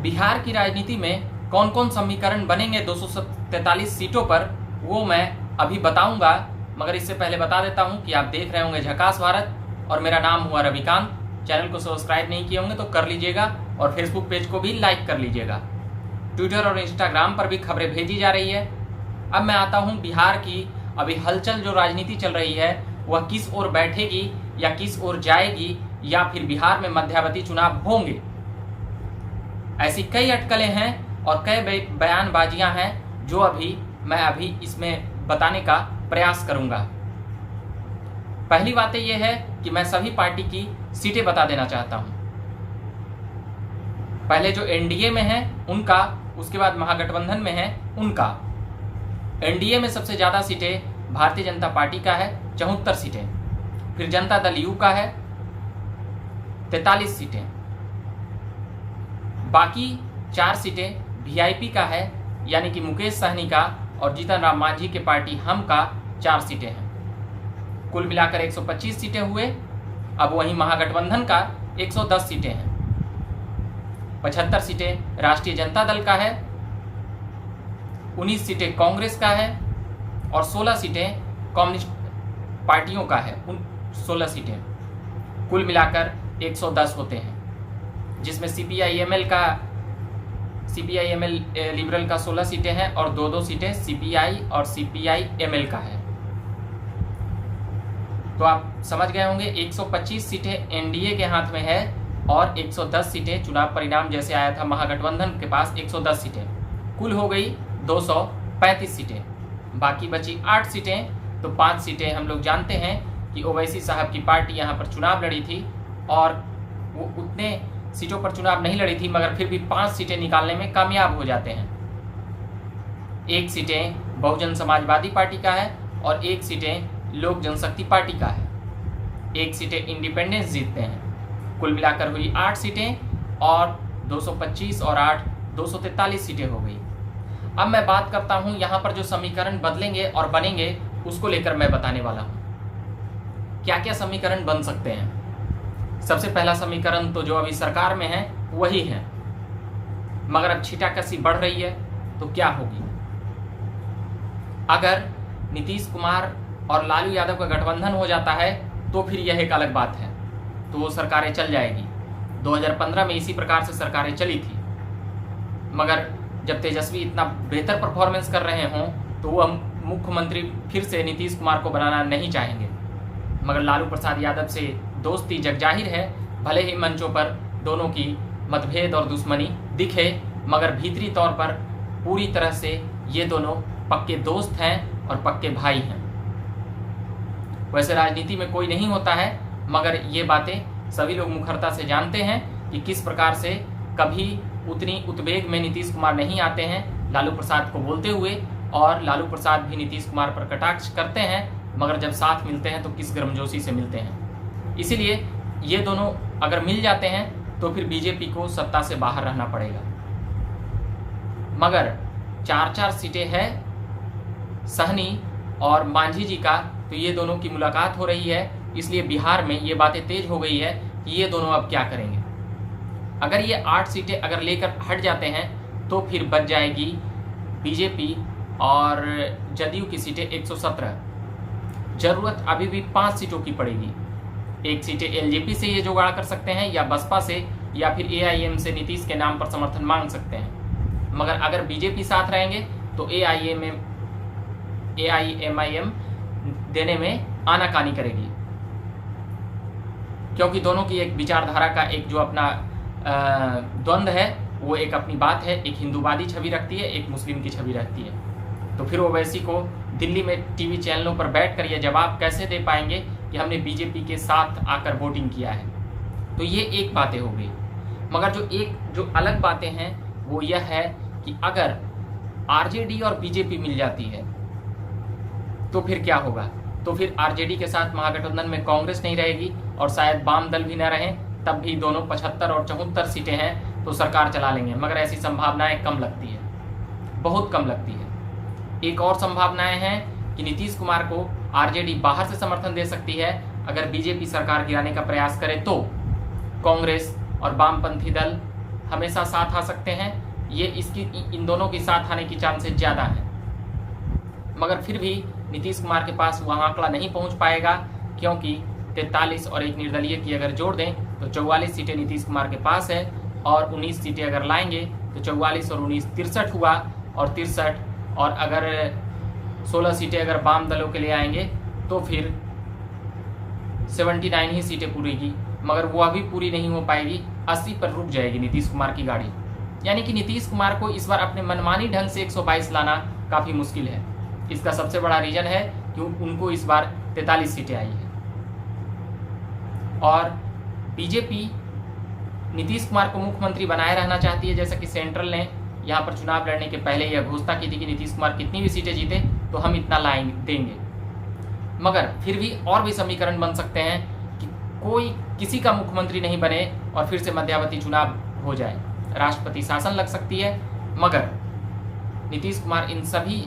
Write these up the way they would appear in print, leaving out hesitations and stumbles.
बिहार की राजनीति में कौन कौन समीकरण बनेंगे 243 सीटों पर, वो मैं अभी बताऊंगा। मगर इससे पहले बता देता हूं कि आप देख रहे होंगे झकास भारत और मेरा नाम हुआ रविकांत। चैनल को सब्सक्राइब नहीं किए होंगे तो कर लीजिएगा और फेसबुक पेज को भी लाइक कर लीजिएगा। ट्विटर और इंस्टाग्राम पर भी खबरें भेजी जा रही है। अब मैं आता हूं बिहार की अभी हलचल जो राजनीति चल रही है वह किस ओर बैठेगी या किस ओर जाएगी, या फिर बिहार में मध्यावधि चुनाव होंगे। ऐसी कई अटकलें हैं और कई बयानबाजियां हैं जो मैं इसमें बताने का प्रयास करूंगा। पहली बात यह है कि मैं सभी पार्टी की सीटें बता देना चाहता हूं। पहले जो एनडीए में है उनका, उसके बाद महागठबंधन में है उनका। एनडीए में सबसे ज्यादा सीटें भारतीय जनता पार्टी का है 74 सीटें, फिर जनता दल यू का है 43 सीटें, बाकी 4 सीटें वीआईपी का है यानी कि मुकेश सहनी का और जीतन राम मांझी के पार्टी हम का 4 सीटें हैं। कुल मिलाकर 125 सीटें हुए। अब वहीं महागठबंधन का 110 सीटें हैं। 75 सीटें राष्ट्रीय जनता दल का है, 19 सीटें कांग्रेस का है और 16 सीटें कम्युनिस्ट पार्टियों का है। 16 सीटें कुल मिलाकर 110 होते हैं, जिसमें सीपीआई-एमएल लिबरल का 16 सीटें हैं और 2-2 सीटें सीपीआई और सीपीआई-एमएल का है। तो आप समझ गए होंगे 125 सीटें एनडीए के हाथ में है और 110 सीटें चुनाव परिणाम जैसे आया था महागठबंधन के पास 110 सीटें, कुल हो गई 235 सीटें। बाकी बची 8 सीटें, तो 5 सीटें हम लोग जानते हैं कि ओवैसी साहब की पार्टी यहाँ पर चुनाव लड़ी थी और वो उतने सीटों पर चुनाव नहीं लड़ी थी, मगर फिर भी 5 सीटें निकालने में कामयाब हो जाते हैं। 1 सीटें बहुजन समाजवादी पार्टी का है और 1 सीटें लोक जनशक्ति पार्टी का है। 1 सीटें इंडिपेंडेंस जीतते हैं। कुल मिलाकर हुई 8 सीटें और 225 और 8 243 सीटें हो गई। अब मैं बात करता हूं यहाँ पर जो समीकरण बदलेंगे और बनेंगे उसको लेकर मैं बताने वाला हूं। क्या क्या समीकरण बन सकते हैं। सबसे पहला समीकरण तो जो अभी सरकार में है वही है, मगर अब छीटाकशी बढ़ रही है तो क्या होगी। अगर नीतीश कुमार और लालू यादव का गठबंधन हो जाता है तो फिर यह एक अलग बात है, तो वो सरकारें चल जाएगी। 2015 में इसी प्रकार से सरकारें चली थी, मगर जब तेजस्वी इतना बेहतर परफॉर्मेंस कर रहे हों तो वो मुख्यमंत्री फिर से नीतीश कुमार को बनाना नहीं चाहेंगे। मगर लालू प्रसाद यादव से दोस्ती जगजाहिर है, भले ही मंचों पर दोनों की मतभेद और दुश्मनी दिखे, मगर भीतरी तौर पर पूरी तरह से ये दोनों पक्के दोस्त हैं और पक्के भाई हैं। वैसे राजनीति में कोई नहीं होता है, मगर ये बातें सभी लोग मुखरता से जानते हैं कि किस प्रकार से कभी उतनी उद्वेग में नीतीश कुमार नहीं आते हैं लालू प्रसाद को बोलते हुए, और लालू प्रसाद भी नीतीश कुमार पर कटाक्ष करते हैं, मगर जब साथ मिलते हैं तो किस गर्मजोशी से मिलते हैं। इसीलिए ये दोनों अगर मिल जाते हैं तो फिर बीजेपी को सत्ता से बाहर रहना पड़ेगा। मगर 4-4 सीटें हैं सहनी और मांझी जी का, तो ये दोनों की मुलाकात हो रही है, इसलिए बिहार में ये बातें तेज हो गई है कि ये दोनों अब क्या करेंगे। अगर ये 8 सीटें अगर लेकर हट जाते हैं तो फिर बच जाएगी बीजेपी और जदयू की सीटें 117। जरूरत अभी भी 5 सीटों की पड़ेगी। 1 सीटें एलजेपी से ये जुगाड़ कर सकते हैं या बसपा से या फिर एआईएम से नीतीश के नाम पर समर्थन मांग सकते हैं। मगर अगर बीजेपी साथ रहेंगे तो एआईएमआईएम देने में आनाकानी करेगी, क्योंकि दोनों की एक विचारधारा का एक जो अपना द्वंद्व है वो एक अपनी बात है, एक हिंदूवादी छवि रखती है, एक मुस्लिम की छवि रहती है। तो फिर ओवैसी को दिल्ली में टीवी चैनलों पर बैठकर यह जवाब कैसे दे पाएंगे कि हमने बीजेपी के साथ आकर वोटिंग किया है। तो ये एक बातें हो गई। मगर जो अलग बातें हैं वो यह है कि अगर आरजेडी और बीजेपी मिल जाती है तो फिर क्या होगा। तो फिर आरजेडी के साथ महागठबंधन में कांग्रेस नहीं रहेगी और शायद वाम दल भी न रहें, तब भी दोनों 75 और 74 सीटें हैं तो सरकार चला लेंगे। मगर ऐसी संभावनाएं कम लगती है, बहुत कम लगती है। एक और संभावनाएं हैं कि नीतीश कुमार को आरजेडी बाहर से समर्थन दे सकती है। अगर बीजेपी सरकार गिराने का प्रयास करे तो कांग्रेस और वामपंथी दल हमेशा साथ आ सकते हैं, ये इन दोनों की साथ आने की चांसेस ज़्यादा हैं। मगर फिर भी नीतीश कुमार के पास वह आंकड़ा नहीं पहुंच पाएगा, क्योंकि 43 और एक निर्दलीय की अगर जोड़ दें तो 44 सीटें नीतीश कुमार के पास है, और 19 सीटें अगर लाएंगे तो 44 और 19 63 हुआ, और 63 और अगर 16 सीटें अगर वाम दलों के लिए आएंगे तो फिर 79 ही सीटें पूरी की। मगर वह भी पूरी नहीं हो पाएगी, 80 पर रुक जाएगी नीतीश कुमार की गाड़ी। यानी कि नीतीश कुमार को इस बार अपने मनमानी ढंग से 122 लाना काफ़ी मुश्किल है। इसका सबसे बड़ा रीज़न है कि उनको इस बार 43 सीटें आई है, और बीजेपी नीतीश कुमार को मुख्यमंत्री बनाए रहना चाहती है। जैसा कि सेंट्रल ने यहाँ पर चुनाव लड़ने के पहले यह घोषणा की थी कि नीतीश कुमार कितनी भी सीटें जीते तो हम इतना लाएंगे देंगे। मगर फिर भी और भी समीकरण बन सकते हैं कि कोई किसी का मुख्यमंत्री नहीं बने और फिर से मध्यावधि चुनाव हो जाए, राष्ट्रपति शासन लग सकती है। मगर नीतीश कुमार इन सभी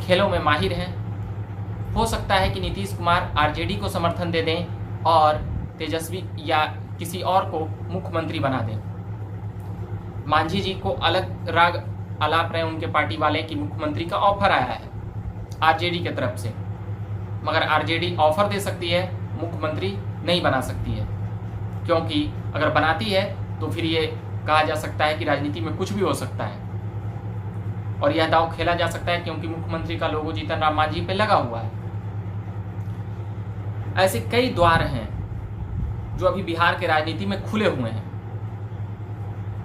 खेलों में माहिर हैं। हो सकता है कि नीतीश कुमार आरजेडी को समर्थन दे दें और तेजस्वी या किसी और को मुख्यमंत्री बना दें। मांझी जी को अलग राग आलाप रहे उनके पार्टी वाले कि मुख्यमंत्री का ऑफर आया है आरजेडी की तरफ से, मगर आरजेडी ऑफर दे सकती है, मुख्यमंत्री नहीं बना सकती है। क्योंकि अगर बनाती है तो फिर ये कहा जा सकता है कि राजनीति में कुछ भी हो सकता है, और यह दांव खेला जा सकता है क्योंकि मुख्यमंत्री का लोगो जीतन राम मांझी पे लगा हुआ है। ऐसे कई द्वार हैं जो अभी बिहार के राजनीति में खुले हुए हैं,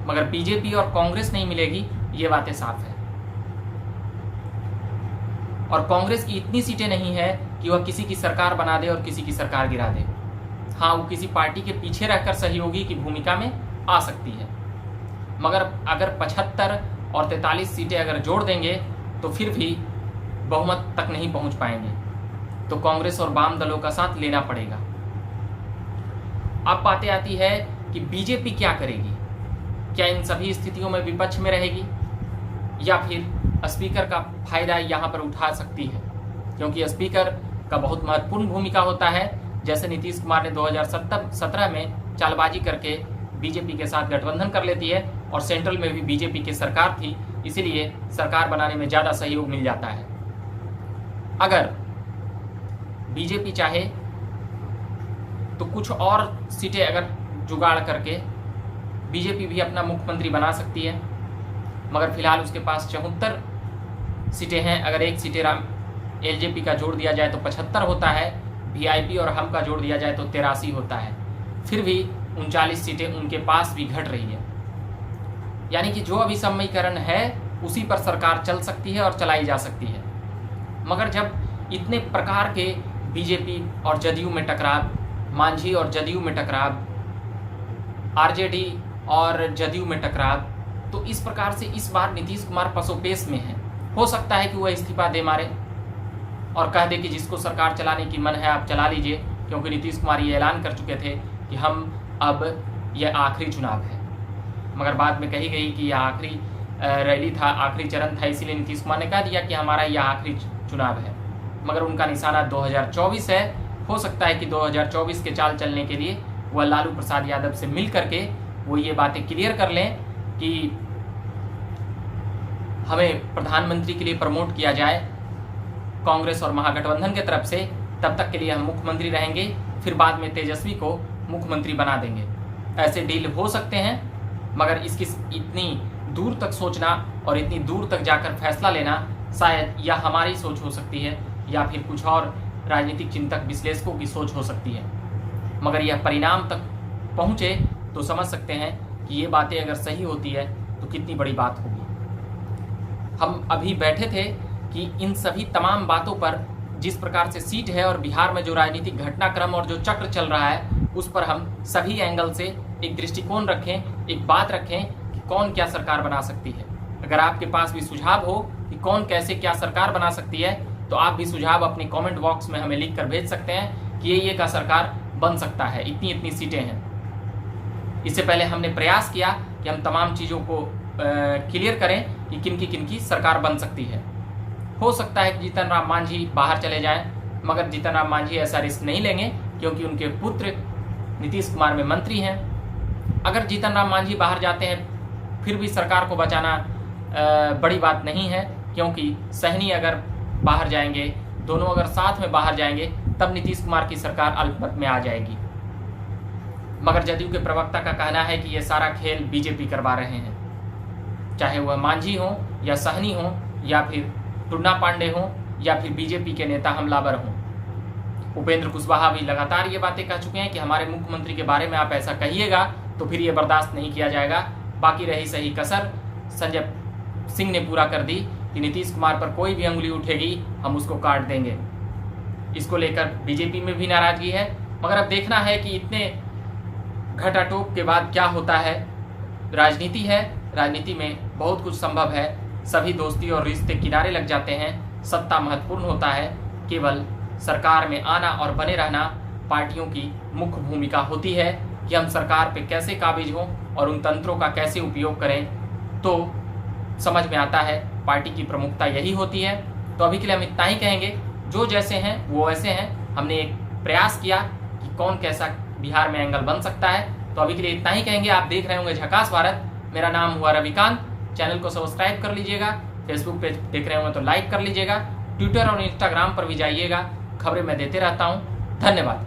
मगर बीजेपी और कांग्रेस नहीं मिलेगी, ये बातें साफ है। और कांग्रेस की इतनी सीटें नहीं है कि वह किसी की सरकार बना दे और किसी की सरकार गिरा दे। हाँ, वो किसी पार्टी के पीछे रहकर सहयोगी की भूमिका में आ सकती है, मगर अगर 75 और 43 सीटें अगर जोड़ देंगे तो फिर भी बहुमत तक नहीं पहुंच पाएंगे, तो कांग्रेस और वाम दलों का साथ लेना पड़ेगा। अब बातें आती है कि बीजेपी क्या करेगी, क्या इन सभी स्थितियों में विपक्ष में रहेगी या फिर स्पीकर का फायदा यहाँ पर उठा सकती है, क्योंकि स्पीकर का बहुत महत्वपूर्ण भूमिका होता है। जैसे नीतीश कुमार ने 2017 में चालबाजी करके बीजेपी के साथ गठबंधन कर लेती है, और सेंट्रल में भी बीजेपी की सरकार थी, इसीलिए सरकार बनाने में ज़्यादा सहयोग मिल जाता है। अगर बीजेपी चाहे तो कुछ और सीटें अगर जुगाड़ करके बीजेपी भी अपना मुख्यमंत्री बना सकती है, मगर फिलहाल उसके पास 74 सीटें हैं। अगर एक सीटें एलजेपी का जोड़ दिया जाए तो 75 होता है, वीआईपी और हम का जोड़ दिया जाए तो 83 होता है। फिर भी 39 सीटें उनके पास भी घट रही है। यानी कि जो अभी समीकरण है उसी पर सरकार चल सकती है और चलाई जा सकती है। मगर जब इतने प्रकार के बीजेपी और जदयू में टकराव, मांझी और जदयू में टकराव, आरजेडी और जदयू में टकराव, तो इस प्रकार से इस बार नीतीश कुमार पसोपेश में है। हो सकता है कि वह इस्तीफा दे मारे और कह दे कि जिसको सरकार चलाने की मन है आप चला लीजिए, क्योंकि नीतीश कुमार ये ऐलान कर चुके थे कि हम अब यह आखिरी चुनाव है। मगर बाद में कही गई कि यह आखिरी रैली था, आखिरी चरण था, इसीलिए नीतीश कुमार ने कह दिया कि हमारा यह आखिरी चुनाव है। मगर उनका निशाना 2024 है। हो सकता है कि 2024 के चाल चलने के लिए वह लालू प्रसाद यादव से मिल करके वो ये बातें क्लियर कर लें कि हमें प्रधानमंत्री के लिए प्रमोट किया जाए कांग्रेस और महागठबंधन की तरफ से, तब तक के लिए हम मुख्यमंत्री रहेंगे, फिर बाद में तेजस्वी को मुख्यमंत्री बना देंगे। ऐसे डील हो सकते हैं, मगर इसकी इतनी दूर तक सोचना और इतनी दूर तक जाकर फैसला लेना शायद या हमारी सोच हो सकती है या फिर कुछ और राजनीतिक चिंतक विश्लेषकों की सोच हो सकती है। मगर यह परिणाम तक पहुँचे तो समझ सकते हैं कि ये बातें अगर सही होती है तो कितनी बड़ी बात होगी। हम अभी बैठे थे कि इन सभी तमाम बातों पर जिस प्रकार से सीट है और बिहार में जो राजनीतिक घटनाक्रम और जो चक्र चल रहा है उस पर हम सभी एंगल से एक दृष्टिकोण रखें, एक बात रखें कि कौन क्या सरकार बना सकती है। अगर आपके पास भी सुझाव हो कि कौन कैसे क्या सरकार बना सकती है तो आप भी सुझाव अपने कमेंट बॉक्स में हमें लिख कर भेज सकते हैं कि ये का सरकार बन सकता है, इतनी इतनी सीटें हैं। इससे पहले हमने प्रयास किया कि हम तमाम चीज़ों को क्लियर करें कि किन की सरकार बन सकती है। हो सकता है कि जीतन राम मांझी बाहर चले जाएं, मगर जीतन राम मांझी ऐसा रिस्क नहीं लेंगे क्योंकि उनके पुत्र नीतीश कुमार में मंत्री हैं। अगर जीतन राम मांझी बाहर जाते हैं फिर भी सरकार को बचाना बड़ी बात नहीं है, क्योंकि सहनी अगर बाहर जाएंगे, दोनों अगर साथ में बाहर जाएंगे, तब नीतीश कुमार की सरकार अल्पमत में आ जाएगी। मगर जदयू के प्रवक्ता का कहना है कि ये सारा खेल बीजेपी करवा रहे हैं, चाहे वह मांझी हो या सहनी हो या फिर टुन्ना पांडे हो या फिर बीजेपी के नेता हमलावर हों। उपेंद्र कुशवाहा भी लगातार ये बातें कह चुके हैं कि हमारे मुख्यमंत्री के बारे में आप ऐसा कहिएगा तो फिर ये बर्दाश्त नहीं किया जाएगा। बाकी रही सही कसर संजय सिंह ने पूरा कर दी कि नीतीश कुमार पर कोई भी अंगुली उठेगी हम उसको काट देंगे। इसको लेकर बीजेपी में भी नाराजगी है, मगर अब देखना है कि इतने घटाटोप के बाद क्या होता है। राजनीति है, राजनीति में बहुत कुछ संभव है, सभी दोस्ती और रिश्ते किनारे लग जाते हैं, सत्ता महत्वपूर्ण होता है, केवल सरकार में आना और बने रहना पार्टियों की मुख्य भूमिका होती है कि हम सरकार पे कैसे काबिज हों और उन तंत्रों का कैसे उपयोग करें, तो समझ में आता है पार्टी की प्रमुखता यही होती है। तो अभी के लिए हम इतना ही कहेंगे, जो जैसे हैं वो ऐसे हैं। हमने एक प्रयास किया कि कौन कैसा बिहार में एंगल बन सकता है, तो अभी के लिए इतना ही कहेंगे। आप देख रहे होंगे झकास भारत, मेरा नाम हुआ रविकांत। चैनल को सब्सक्राइब कर लीजिएगा, फेसबुक पे देख रहे होंगे तो लाइक कर लीजिएगा, ट्विटर और इंस्टाग्राम पर भी जाइएगा, खबरें मैं देते रहता हूँ। धन्यवाद।